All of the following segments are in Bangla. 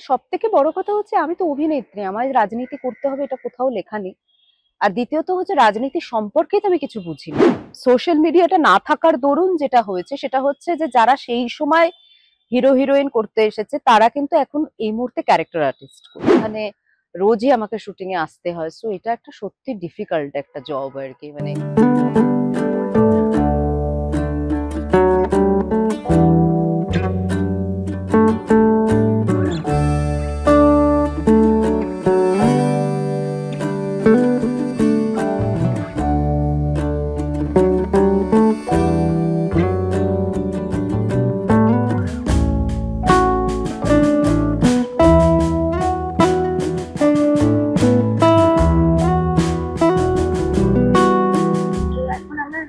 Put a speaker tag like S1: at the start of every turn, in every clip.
S1: সব থেকে বড় কথা হচ্ছে আমি তো অভিনেত্রী, আমার রাজনীতি করতে হবে এটা কোথাও লেখা নেই। আর দ্বিতীয়ত হচ্ছে রাজনীতি সম্পর্কে তো আমি কিছু বুঝি না। সোশ্যাল মিডিয়াটা না থাকার দরুন যেটা হয়েছে সেটা হচ্ছে যে যারা সেই সময় হিরো হিরোইন করতে এসেছে তারা কিন্তু এখন এই মুহূর্তে ক্যারেক্টার আর্টিস্ট, মানে রোজই আমাকে শুটিং এ আসতে হয়। সো এটা একটা সত্যি ডিফিকাল্ট একটা জব আর কি, মানে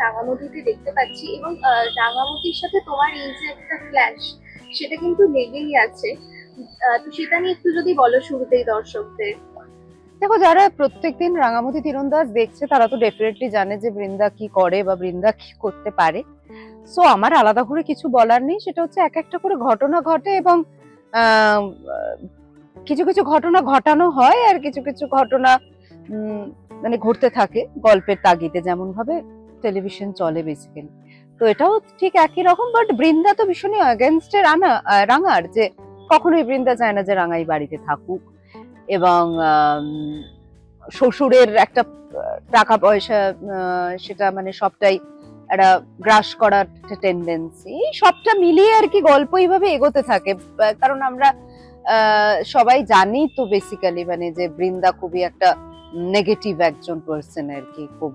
S2: রাঙামাটিতে দেখতে পাচ্ছি এবং রাঙামাটির সাথে তোমার এই যে একটা ক্ল্যাশ সেটা কিন্তু লেগেই আছে। তো সেটা নিয়ে একটু যদি বলো শুরুতেই দর্শকদের।
S1: দেখো, যারা প্রত্যেকদিন রাঙামাটি তীরন্দাজ দেখছে তারা তো ডেফিনেটলি জানে যে বৃন্দা কি করে বা বৃন্দা কি করতে পারে। সো আমার আলাদা করে কিছু বলার নেই, সেটা হচ্ছে এক একটা করে ঘটনা ঘটে এবং কিছু কিছু ঘটনা ঘটানো হয় আর কিছু কিছু ঘটনা মানে ঘটতে থাকে গল্পের তাগিদে, যেমন ভাবে টেলিভিশন চলে বেসিক্যালি। তো এটাও ঠিক একই রকম, বাট বৃন্দা তো ভীষণই অ্যাগেনস্টে রাঙার, যে কখনোই বৃন্দা চায় না যে রাঙাই বাড়িতে থাকুক, এবং শ্বশুরের একটা টাকা পয়সা সেটা মানে সবটাই একটা গ্রাস করার টেন্ডেন্সি, সবটা মিলিয়ে আর কি গল্প এইভাবে এগোতে থাকে। কারণ আমরা সবাই জানি তো বেসিক্যালি মানে যে বৃন্দা খুবই একটা নেগেটিভ একজন পার্সন আর কি, খুব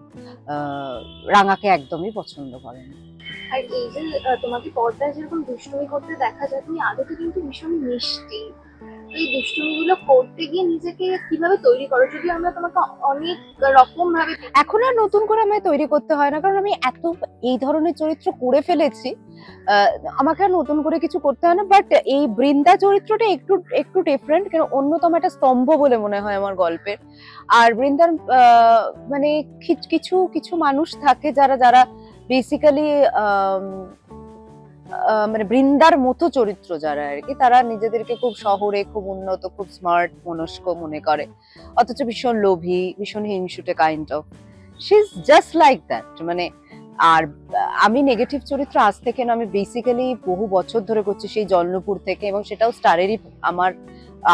S1: রাঙাকে একদমই পছন্দ করে না।
S2: আর এই যে তোমাকে পর্দায় যেরকম দুষ্টুমি করতে দেখা যায়, তুমি আদতে কিন্তু ভীষণ মিষ্টি। এই দুষ্টুমিগুলো করতে গিয়ে নিজেকে কিভাবে তৈরি করো? যদি আমরা তোমাকে অনেক রকম ভাবে
S1: এখন আর নতুন করে আমায় তৈরি করতে হয় না, কারণ আমি এত এই ধরনের চরিত্র করে ফেলেছি, আমাকে আর নতুন করে কিছু করতে হয় না। বাট এই বৃন্দা চরিত্রটা একটু একটু ডিফারেন্ট, কারণ অন্যতম একটা স্তম্ভ বলে মনে হয় আমার গল্পের। আর বৃন্দার মানে কিছু কিছু মানুষ থাকে যারা যারা বেসিক্যালি মানে বৃন্দার মতো চরিত্র যারা আর কি, তারা নিজেদেরকে খুব শহরে খুব উন্নত খুব স্মার্ট মনস্ক মনে করে, অথচ ভীষণ লোভী ভীষণ হিংসুটে kind of. She is just like that মানে। আর আমি নেগেটিভ চরিত্র আজ থেকে না, আমি বেসিক্যালি বহু বছর ধরে করছি, সেই জলনপুর থেকে, এবং সেটাও স্টারেরই আমার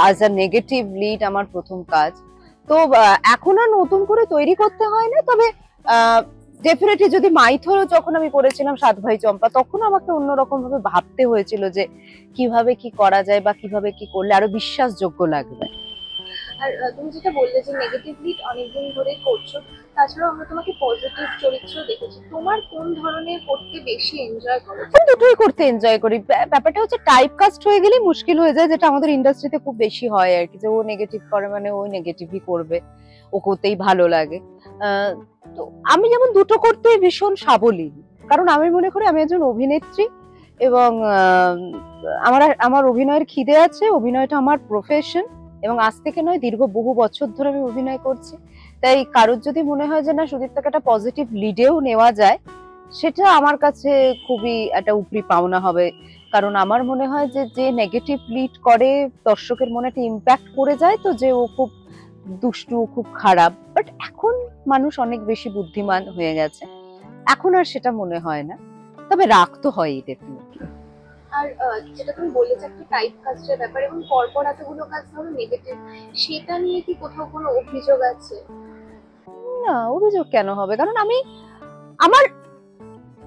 S1: আজ আ নেগেটিভ লিড আমার প্রথম কাজ। তো এখন আর নতুন করে তৈরি করতে হয় না। তবে ডেফিনেটলি যদি মাইথরও যখন আমি করেছিলাম সাত ভাই চম্পা, তখন আমাকে অন্যরকম ভাবে ভাবতে হয়েছিল যে কিভাবে কি করা যায় বা কিভাবে কি করলে আরো বিশ্বাসযোগ্য লাগবে।
S2: আর তুমি যেটা বললে যে নেগেটিভ লিড অনেকদিন ধরে করছো, তাছাড়াও আমরা তোমাকে পজিটিভ চরিত্র দেখেছি। তোমার কোন ধরনের করতে বেশি এনজয় করো?
S1: আমি দুটোই করতে এনজয় করি। ব্যাপারটা হচ্ছে টাইপ কাস্ট হয়ে গেলেই মুশকিল হয়ে যায়, যেটা আমাদের ইন্ডাস্ট্রিতে খুব বেশি হয় আর কি, যে ও নেগেটিভ করে মানে ও নেগেটিভই করবে, ও করতেই ভালো লাগে। তো আমি যেমন দুটো করতে ভীষণ সাবলীল, কারণ আমি মনে করি আমি একজন অভিনেত্রী এবং আমার অভিনয়ের খিদে আছে, অভিনয়টা আমার প্রফেশন, এবং আজ থেকে নয় দীর্ঘ বহু বছর ধরে আমি অভিনয় করছি। তাই কারোর যদি মনে হয় যে না সুদীপ্তাকে একটা পজিটিভ লিডেও নেওয়া যায়, সেটা আমার কাছে খুবই একটা উপরি পাওনা হবে। কারণ আমার মনে হয় যে যে নেগেটিভ লিড করে দর্শকের মনে একটা ইম্প্যাক্ট করে যায়, তো যে ও খুব দুষ্টু খুব খারাপ। বাট এখন মানুষ অনেক বেশি বুদ্ধিমান হয়ে গেছে, এখন আর সেটা মনে হয় না। তবে রাগ তো হয়ই ডেফিনেটলি।
S2: আর যেটা তুমি বললে যে একটা টাইপ কাস্টের ব্যাপার এবং পরপর এতগুলো কাজ ধরো নেগেটিভ, সেটা নিয়ে কি কোথাও কোনো অভিযোগ আছে?
S1: না, অভিযোগ কেন হবে? কারণ আমার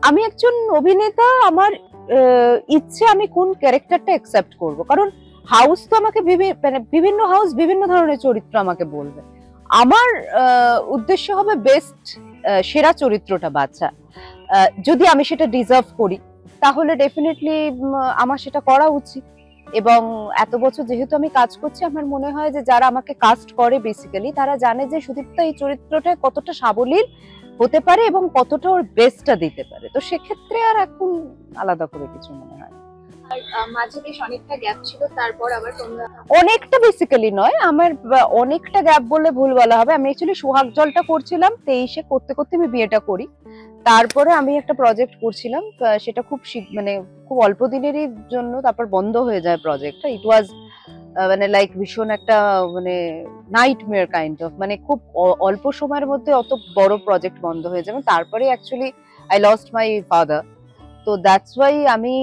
S1: আমি একজন অভিনেতা, আমার ইচ্ছে আমি কোন ক্যারেক্টারটা অ্যাকসেপ্ট করব। কারণ হাউস তো আমাকে বিভিন্ন হাউস বিভিন্ন ধরনের চরিত্র আমাকে বলবে, আমার উদ্দেশ্য হবে বেস্ট সেরা চরিত্রটা বাছা। যদি আমি সেটা ডিজার্ভ করি তাহলে ডেফিনেটলি আমার সেটা করা উচিত। এবং এত বছর যেহেতু আমি কাজ করছি, আমার মনে হয় যে যারা আমাকে কাস্ট করে বেসিক্যালি তারা জানে যে সুদীপ্তা এই চরিত্রটা কতটা সাবলীল হতে পারে এবং কতটা ওর বেস্টটা দিতে পারে। তো সেক্ষেত্রে আর এখন আলাদা করে কিছু মনে হয় না।
S2: আর মাঝে বেশ অনেকটা গ্যাপ ছিল, তারপর আবার তোমরা
S1: অনেকটা বেসিক্যালি নয়, আমার অনেকটা গ্যাপ বললে ভুল বলা হবে। আমি অ্যাকচুয়ালি সোহাগ জলটা করছিলাম 23-এ, করতে করতে আমি বিয়েটা করি। তারপরে আমি একটা প্রজেক্ট করছিলাম, সেটা খুব মানে খুব অল্প দিনেরই জন্য তারপর বন্ধ হয়ে যায় প্রজেক্টটা। ইট ওয়াজ মানে লাইক ভীষণ একটা মানে নাইটমেয়ার কাইন্ড অফ, মানে খুব অল্প সময়ের মধ্যে অত বড় প্রজেক্ট বন্ধ হয়ে যাবে। তারপরে actually I lost my father. তো দ্যাটস ওয়াই আমি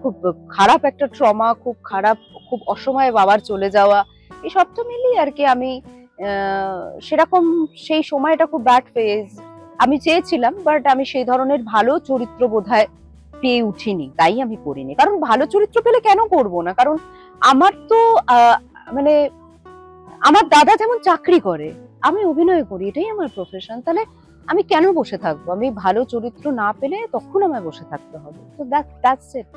S1: খুব খারাপ একটা ট্রমা, খুব খারাপ, খুব অসময়ে বাবার চলে যাওয়া, এই সবটা মিলিয়ে আর কি আমি সেরকম সেই সময়টা খুব ব্যাড ফেজ আমি চেয়েছিলাম, বাট আমি সেই ধরনের ভালো চরিত্র বোধহয় পেয়ে উঠিনি, তাই আমি করিনি। কারণ ভালো চরিত্র পেলে কেন করব না, কারণ আমার তো মানে আমার দাদা যেমন চাকরি করে, আমি অভিনয় করি, এটাই আমার প্রফেশন, তাহলে আমি কেন বসে থাকবো? আমি ভালো চরিত্র না পেলে তখন আমায় বসে থাকতে হবে। তো দ্যাটস ইট।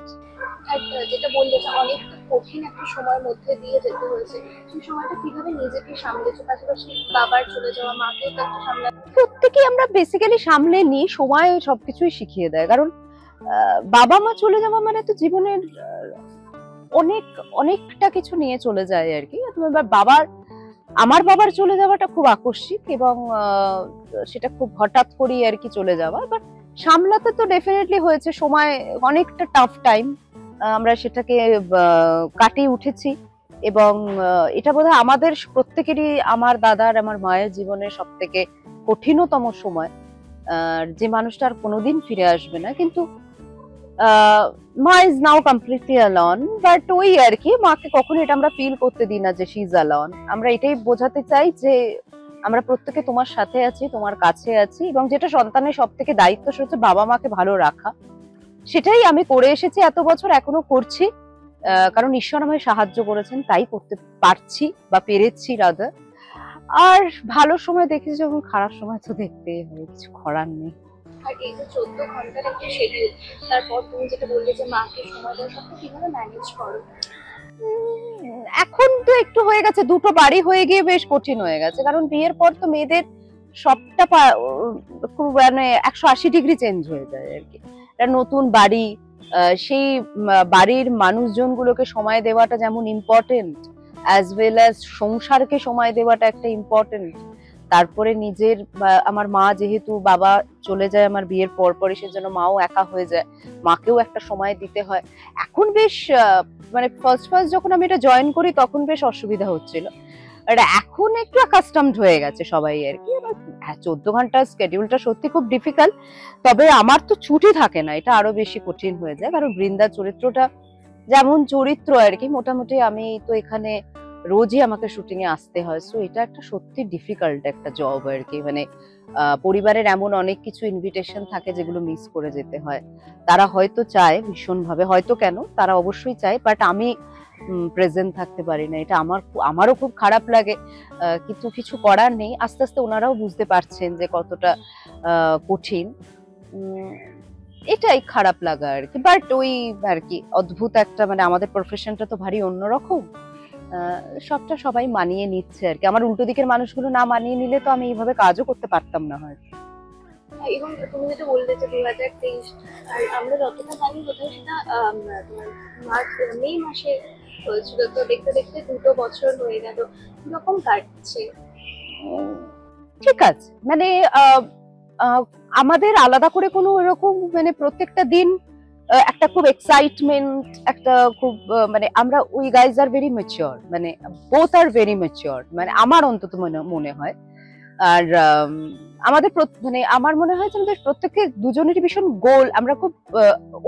S2: আর যেটা বললে যে অনেকটা কঠিন একটা সময়ের মধ্যে দিয়ে যেতে হয়েছে, সেই সময়টা কিভাবে নিজেকে সামলেছো? পাশাপাশি বাবার চলে যাওয়া, মাকেও তো একটা সামলাতে।
S1: প্রত্যেকেই আমরা বেসিক্যালি সামলে নিই, সময় সবকিছুই শিখিয়ে দেয়। কারণ বাবা মা চলে যাওয়া মানে তো জীবনের অনেকটা কিছু নিয়ে চলে যায় আর কি। আমার বাবার চলে যাওয়াটা খুব আকস্মিক এবং সেটা খুব হঠাৎ করেই আর কি চলে যাওয়া, বাট সামলাতে তো ডেফিনেটলি হয়েছে। সময় অনেকটা টাফ টাইম, আমরা সেটাকে কাটিয়ে উঠেছি এবং এটা বোধহয় আমাদের প্রত্যেকেরই, আমার দাদার আমার মায়ের জীবনের সব থেকে কঠিনতম সময়। যে মানুষটা আর কোনোদিন ফিরে আসবে না, কিন্তু মা is now completely alone, but ওই আর কি, মাকে কখনো এটা আমরা ফিল করতে দিই না যে শি ইজ অ্যালন। আমরা এটাই বোঝাতে চাই যে আমরা প্রত্যেকে তোমার সাথে আছি, তোমার কাছে আছি, এবং যেটা সন্তানের সব থেকে দায়িত্ব সেটা হচ্ছে বাবা মাকে ভালো রাখা। সেটাই আমি করে এসেছি এত বছর, এখনো করছি, কারণ ঈশ্বর আমায় সাহায্য করেছেন, তাই করতে পারছি বা পেরেছি রাদার। আর ভালো সময় দেখেছি যখন, খারাপ সময় তো দেখতেই হয়, কিছু করার নেই।
S2: আর এই যে 14 ঘন্টার একটা শিডিউল, তারপর তুমি যেটা বললে যে মাকে সময় দেওয়া, সবটা কিভাবে ম্যানেজ করো?
S1: এখন তো একটু হয়ে গেছে, দুটো বাড়ি হয়ে গিয়ে বেশ কঠিন হয়ে গেছে, কারণ বিয়ের পর তো মেয়েদের সবটা খুব মানে 180 ডিগ্রি চেঞ্জ হয়ে যায় আর কি। একটা নতুন বাড়ি, সেই বাড়ির মানুষজন গুলোকে সময় দেওয়াটা যেমন ইম্পর্টেন্ট, অ্যাজ ওয়েল অ্যাজ সংসারকে সময় দেওয়াটা একটা ইম্পর্টেন্ট। তারপরে নিজের আমার মা, যেহেতু বাবা চলে যায় আমার বিয়ের পর পরই, সেজন্য মাও একা হয়ে যায়, মাকেও একটা সময় দিতে হয়। এখন বেশ মানে ফার্স্ট যখন আমি এটা জয়েন করি তখন বেশ অসুবিধা হচ্ছিল, আর এখন একটু অ্যাকাস্টমড হয়ে গেছে সবাই আর কি। 14 ঘন্টার স্কেডিউলটা সত্যি খুব ডিফিকাল্ট, তবে আমার তো ছুটি থাকে না, এটা আরো বেশি কঠিন হয়ে যায়। কারণ বৃন্দা চরিত্রটা যেমন চরিত্র আর কি, মোটামুটি আমি তো এখানে রোজই আমাকে শুটিং এ আসতে হয়, সো এটা একটা সত্যি ডিফিকাল্ট একটা জব আর কি। মানে পরিবারের এমন অনেক কিছু ইনভিটেশন থাকে যেগুলো মিস করে যেতে হয়। তারা হয়তো চায় ভীষণ ভাবে, হয়তো কেন, তারা অবশ্যই চায়, বাট আমি প্রেজেন্ট থাকতে পারি না, এটা আমারও খুব খারাপ লাগে, কিন্তু কিছু করার নেই। আস্তে আস্তে ওনারাও বুঝতে পারছেন যে কতটা কঠিন, এটাই খারাপ লাগা আর কি। বাট ওই আর কি অদ্ভুত একটা, মানে আমাদের প্রফেশনটা তো ভারী অন্যরকম, সবটা সবাই মানিয়ে নিচ্ছে আর কি। আমার উল্টো দিকের মানুষগুলো না মানিয়ে নিলে তো আমি এইভাবে কাজও করতে পারতাম না হয়তো।
S2: এবং তুমি যেটা বললে যে 2023, আর আমরা যতটা জানি বোধহয় সেটা তোমার মে মাসে হয়েছিল, তো দেখতে দেখতে 2 বছর হয়ে গেল, কিরকম কাটছে?
S1: ঠিক আছে, মানে আমাদের আলাদা করে কোনো এরকম মানে প্রত্যেকটা দিন একটা খুব এক্সাইটমেন্ট, একটা খুব মানে আমরা we guys are very mature, মানে বোথ আর ভেরি ম্যাচিওর, মানে আমার অন্তত মনে হয়। আর আমাদের মানে আমার মনে হয় যে আমাদের প্রত্যেকের দুজনেরই ভীষণ গোল। আমরা খুব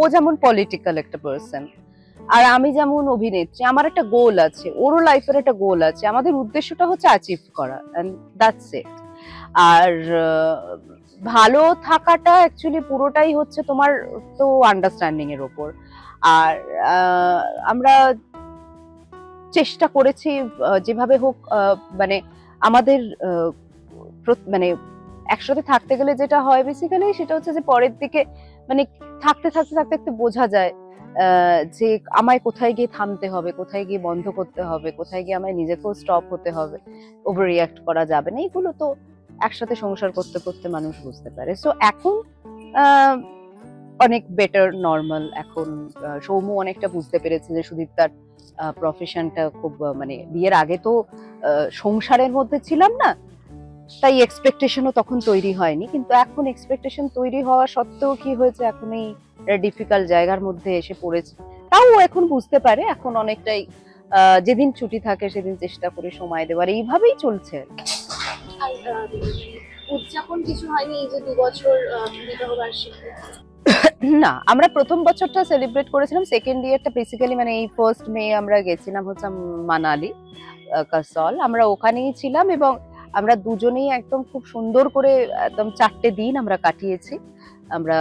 S1: ও যেমন পলিটিক্যাল একটা পার্সন, আর আমি যেমন অভিনেত্রী, আমার একটা গোল আছে, ওরও লাইফের একটা গোল আছে, আমাদের উদ্দেশ্যটা হচ্ছে অ্যাচিভ করা, এন্ড দ্যাটস ইট। আর ভালো থাকাটা অ্যাকচুয়ালি পুরোটাই হচ্ছে তোমার তো আন্ডারস্ট্যান্ডিং এর ওপর। আর আমরা চেষ্টা করেছি যেভাবে হোক, মানে আমাদের মানে একসাথে থাকতে গেলে যেটা হয় বেসিক্যালি সেটা হচ্ছে যে পরের দিকে মানে থাকতে থাকতে থাকতে একটু বোঝা যায় যে আমায় কোথায় গিয়ে থামতে হবে, কোথায় গিয়ে বন্ধ করতে হবে, কোথায় গিয়ে আমায় নিজেকেও স্টপ হতে হবে, ওভার রিয়াক্ট করা যাবে না। এইগুলো তো একসাথে সংসার করতে করতে মানুষ বুঝতে পারে। সো এখন অনেক বেটার, নর্মাল। এখন সৌম্য অনেকটা বুঝতে পেরেছে যে সুদীপ্তার প্রফেশনটা খুব মানে বিয়ের আগে তো সংসারের মধ্যে ছিলাম না, তাই এক্সপেকটেশনও তখন তৈরি হয়নি, কিন্তু এখন এক্সপেকটেশন তৈরি হওয়া সত্ত্বেও কি হয়েছে, এখন এই ডিফিকাল্ট জায়গার মধ্যে এসে পড়েছে, তাও এখন বুঝতে পারে, এখন অনেকটাই যেদিন ছুটি থাকে সেদিন চেষ্টা করি সময় দেওয়ার, এইভাবেই চলছে।
S2: আর উদযাপন কিছু হয়নি এই যে 2 বছর বিবাহ বার্ষিকী?
S1: না, আমরা প্রথম বছরটা সেলিব্রেট করেছিলাম, সেকেন্ড ইয়ারটা বেসিক্যালি মানে এই 1st মে আমরা গেছিলাম হচ্ছে মানালি, কাসল, আমরা ওখানেই ছিলাম এবং আমরা দুজনেই একদম খুব সুন্দর করে একদম 4টে দিন আমরা কাটিয়েছি। আমরা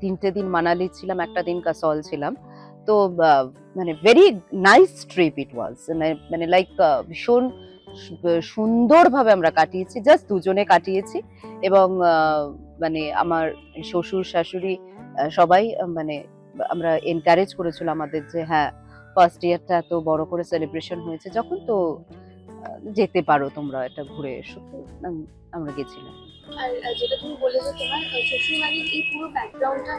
S1: 3টে দিন মানালি ছিলাম, একটা দিন কাসল ছিলাম। তো মানে ভেরি নাইস ট্রিপ ইট ওয়াজ, মানে লাইক ভীষণ সুন্দরভাবে আমরা কাটিয়েছি, জাস্ট দুজনে কাটিয়েছি। এবং মানে আমার শ্বশুর শাশুড়ি সবাই মানে আমরা এনকারেজ করেছিল আমাদের যে হ্যাঁ, ফার্স্ট ইয়ারটা এত বড় করে সেলিব্রেশন হয়েছে যখন, তো যেতে পারো তোমরা, এটা ঘুরে এসো। তো আমরা গেছিলাম।
S2: আর যেটা তুমি বলে যে তোমার শ্বশুরবাড়ির এই পুরো ব্যাকগ্রাউন্ডটা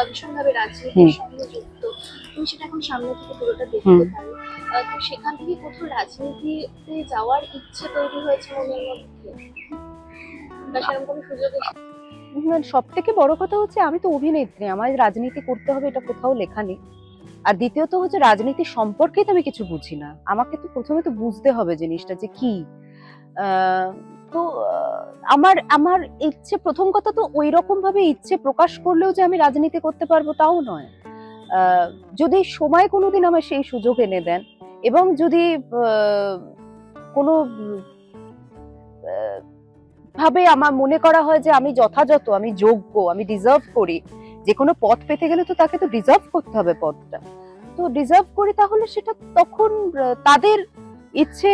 S2: ভীষণভাবে রাজনীতির সঙ্গে যুক্ত, তুমি সেটা এখন সামনে থেকে পুরোটা দেখতে পারো। তো সেখান থেকে কোথাও রাজনীতিতে যাওয়ার ইচ্ছে তৈরি হয়েছে মনের মধ্যে, বা সেরকম কোনো সুযোগ এসেছে?
S1: সব থেকে বড় কথা হচ্ছে আমি তো অভিনেত্রী, আমার রাজনীতি করতে হবে এটা কোথাও লেখা নেই। আর দ্বিতীয়ত হচ্ছে রাজনীতি সম্পর্কে তো আমি কিছু বুঝি না, আমাকে তো প্রথমে তো বুঝতে হবে জিনিসটা যে কি। তো আমার আমার ইচ্ছে, প্রথম কথা তো ওই রকম ভাবে ইচ্ছে প্রকাশ করলেও যে আমি রাজনীতি করতে পারবো তাও নয়। যদি সময় কোনোদিন আমার সেই সুযোগ এনে দেন এবং যদি কোনো ভাবে আমার মনে করা হয় যে আমি যথাযথ, আমি যোগ্য, আমি ডিজার্ভ করি, যে কোনো পদ পেতে গেলে তো তাকে তো ডিজার্ভ করতে হবে পদটা, তো ডিজার্ভ করি, তাহলে সেটা তখন তাদের ইচ্ছে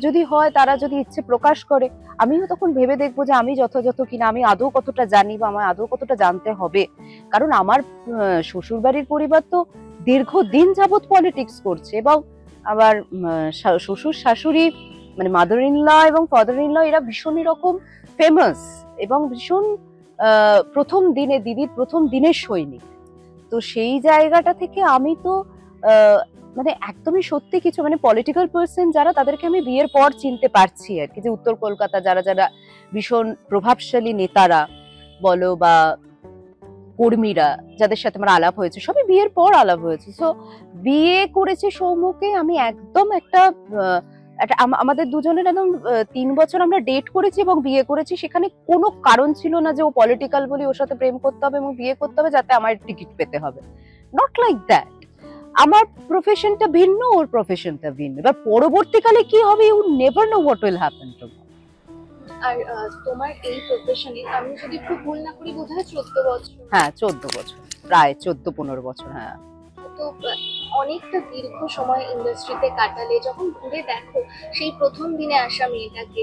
S1: যদি হয়, তারা যদি ইচ্ছে প্রকাশ করে, আমিও তখন ভেবে দেখবো যে আমি যথাযথ কিনা, আমি আদৌ কতটা জানি বা আমার আদৌ কতটা জানতে হবে। কারণ আমার শ্বশুর বাড়ির পরিবার তো দীর্ঘদিন যাবৎ পলিটিক্স করছে এবং আবার শ্বশুর শাশুড়ি মানে মাদার ইন ল এবং ফাদার ইন ল এরা ভীষণই রকম ফেমাস এবং ভীষণ প্রথম দিনে দিদির প্রথম দিনের সৈনিক। তো সেই জায়গাটা থেকে আমি তো মানে একদমই সত্যি কিছু মানে পলিটিক্যাল পার্সন যারা, তাদেরকে আমি বিয়ের পর চিনতে পারছি আর কি, যে উত্তর কলকাতা যারা যারা ভীষণ প্রভাবশালী নেতারা বলো বা কর্মীরা যাদের সাথে আমার আলাপ হয়েছে, সবই বিয়ের পর আলাপ হয়েছে। সো বিয়ে করেছে সৌম্যকে আমি একদম একটা আমাদের দুজনের একদম 3 বছর আমরা ডেট করেছি এবং বিয়ে করেছি, সেখানে কোনো কারণ ছিল না যে ও পলিটিক্যাল বলি ওর সাথে প্রেম করতে হবে এবং বিয়ে করতে হবে যাতে আমার টিকিট পেতে হবে, নট লাইক দ্যাট। আমার প্রফেশনটা ভিন্ন, ওর প্রফেশনটা ভিন্ন, এবার পরবর্তীকালে কি হবে you never know what will happen to me.
S2: আর তোমার এই প্রফেশনে আমি যদি একটু ভুল না করি বোধহয় 14 বছর?
S1: হ্যাঁ 14 বছর, প্রায় 14-15 বছর। হ্যাঁ,
S2: তো অনেকটা দীর্ঘ সময় ইন্ডাস্ট্রিতে কাটালে, যখন ঘুরে দেখো সেই প্রথম দিনে আসা মেয়েটাকে,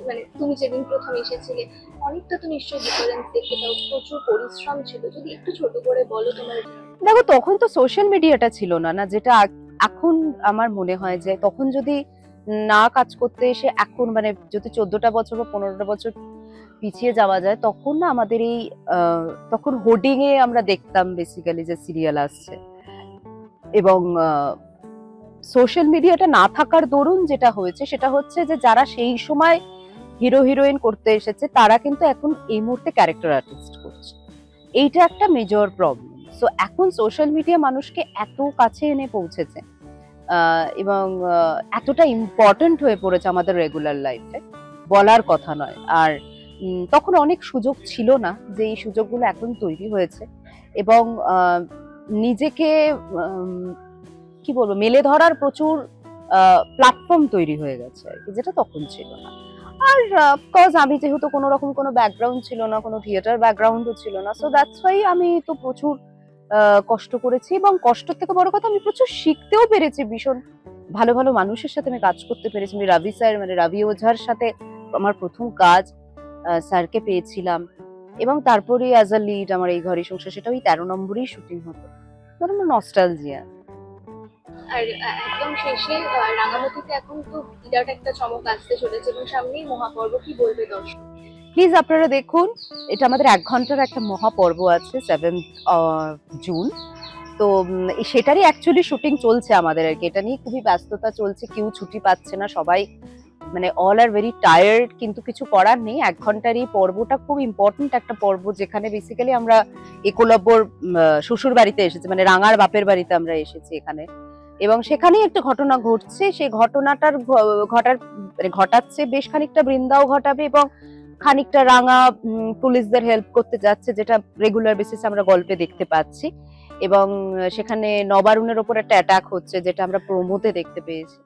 S2: মানে তুমি যেদিন প্রথম এসেছিলে, অনেকটা তো নিশ্চয়ই ডিফারেন্স দেখতে পাও, প্রচুর পরিশ্রম ছিল, যদি একটু ছোট করে বলো তোমার।
S1: দেখো তখন তো সোশ্যাল মিডিয়াটা ছিল না, না যেটা এখন আমার মনে হয় যে তখন যদি না কাজ করতে এসে এখন মানে যদি 14টা বছর বা 15টা বছর পিছিয়ে যাওয়া যায়, তখন না আমাদের এই তখন হোর্ডিং এ আমরা দেখতাম বেসিক্যালি যে সিরিয়াল আসছে, এবং সোশ্যাল মিডিয়াটা না থাকার দরুন যেটা হয়েছে সেটা হচ্ছে যে যারা সেই সময় হিরো হিরোইন করতে এসেছে তারা কিন্তু এখন এই মুহূর্তে ক্যারেক্টার আর্টিস্ট করছে, এইটা একটা মেজর প্রবলেম। সো এখন সোশ্যাল মিডিয়া মানুষকে এত কাছে এনে পৌঁছেছে এবং এতটা ইম্পর্টেন্ট হয়ে পড়েছে আমাদের রেগুলার লাইফে, বলার কথা নয়। আর তখন অনেক সুযোগ ছিল না, যে এই সুযোগগুলো এখন তৈরি হয়েছে এবং নিজেকে কি বলবো মেলে ধরার প্রচুর প্ল্যাটফর্ম তৈরি হয়ে গেছে আর কি, যেটা তখন ছিল না। আর অফকোর্স আমি যেহেতু কোনো রকম কোনো ব্যাকগ্রাউন্ড ছিল না, কোনো থিয়েটার ব্যাকগ্রাউন্ডও ছিল না, সো দ্যাটস ওয়াই আমি তো প্রচুর কষ্ট করেছি এবং কষ্টের থেকে বড় কথা আমি প্রচুর শিখতেও পেরেছি, ভীষণ ভালো ভালো মানুষের সাথে আমি কাজ করতে পেরেছি। আমি রবি স্যার মানে রবি ওঝার সাথে আমার প্রথম কাজ, স্যারকে পেয়েছিলাম এবং তারপরে অ্যাজ আ লিড আমার এই ঘরে সংসার, সেটা ওই 13 নম্বরেই শুটিং হতো, আমার নস্টালজিয়া।
S2: আর একদম শেষে রাঙামাটিতে এখন তো বিরাট একটা চমক আসতে চলেছে এবং সামনেই মহাপর্ব, কি বলবে দর্শক?
S1: প্লিজ আপনারা দেখুন, এটা আমাদের 1 ঘন্টার একটা মহাপর্ব আছে 7th জুন, তো সেটারই অ্যাকচুয়ালি শুটিং চলছে আমাদের আর কি, এটা নিয়ে খুবই ব্যস্ততা চলছে, কেউ ছুটি পাচ্ছে না, সবাই মানে অল আর ভেরি টায়ার্ড, কিন্তু কিছু করার নেই। 1 ঘন্টার এই পর্বটা খুব ইম্পর্টেন্ট একটা পর্ব, যেখানে বেসিক্যালি আমরা একলব্যর শ্বশুর বাড়িতে এসেছি, মানে রাঙার বাপের বাড়িতে আমরা এসেছি এখানে, এবং সেখানেই একটা ঘটনা ঘটছে, সেই ঘটনাটার ঘটাচ্ছে বেশ খানিকটা বৃন্দাও ঘটাবে এবং খানিকটা রাঙা পুলিশদের হেল্প করতে যাচ্ছে, যেটা রেগুলার বেসিসে আমরা গল্পে দেখতে পাচ্ছি। এবং সেখানে নবারুণের ওপর একটা অ্যাটাক হচ্ছে, যেটা আমরা প্রোমোতে দেখতে পেয়েছি।